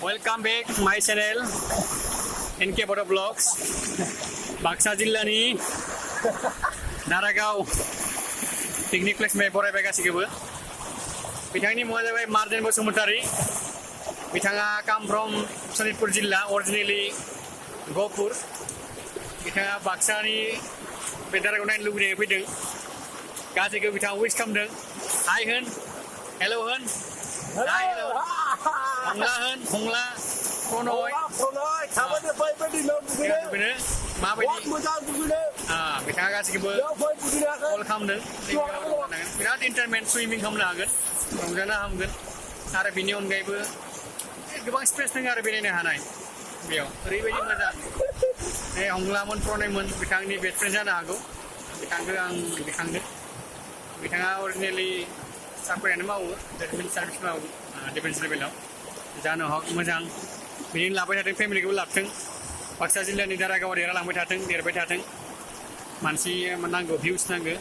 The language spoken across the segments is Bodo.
Welcome back my channel NK Boro Vlogs Baksa जिल्लानि दारागाव पिकनिक प्लेस में बरायबाय गासिखौबो बिथांनि मुङा जाबाय मार्जेन बसुमतारी बिथाङा काम फ्रम सनितपुर जिल्ला अरिजिनेलि गहपुर बिथाङा बाक्सानि बे दारागाव नायनो लुबैनानै फैदों गासैखौबो बिथाङा विश खालामदों हाय होन हेल' होन हाय हेल' हंला होन हंला प्रनय खामानि फैबायदि दुगैनो माबायदि मोजां दुगैनो बिथाङा गासैखौबो कल खालामदों बिराद इन्टारमेन्ट सुइमिं खालामनो हागोन रंजानो हामगोन आरो बिनि अनगायैबो गोबां स्पेस दङ आरो बेरायनो हानाय बेयाव ओरैबायदि मोजां बे हंलामोन प्रनयमोन बिथांनि बेस्ट फ्रेन्ड जानो हागौ बिथांखौ आं दिखांदों बिथाङा अरिजिनेलि साख्रियानो मावो डेभेलपमेन्ट सार्भिस मावो डिफेन्स लेभेलाव जानो हक मोजां बिदिनो लाबाय थाथों फेमिलिखौबो लाबोथों बाक्सा जिल्लानि दारागावआव देरहालांबाय थाथों देरबाय थाथों मानसि नांगौ भिउस नांगौ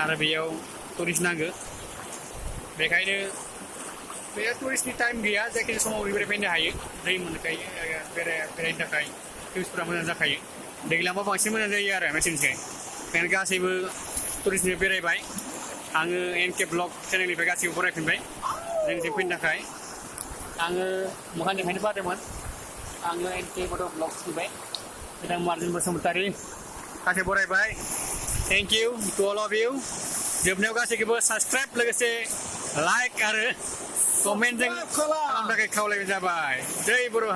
आरो बेयाव टुरिस्ट नांगौ बेखायनो बे टुरिस्टनि टाइम गैया जायखिजाया समाव बेरायफैनो हायो दै मोनखायो बेरायनो थाखाय भिउसफोरा मोजां जाखायो दैज्लांबा बांसिन मोजां जायो आरो मेसेंनिफ्राय बेखायनो गासैबो टुरिस्टनि बेरायबाय आङो NK ब्लग चेनेलनिफ्राय गासैबो बरायफिनबाय जोंनिथिं फैनो थाखाय आङो मोखांनिफ्रायनो बादोंमोन आङो NK बड' ब्लग फैबाय बिथां मार्जेन बसुमतारी गासै बरायबाय thank you to all of you जोबनायाव गासैखौबो साबस्क्राइब लोगोसे लाइक आरो कमेन्टजों खालामनो थाखाय खावलायनाय जाबाय जै बर'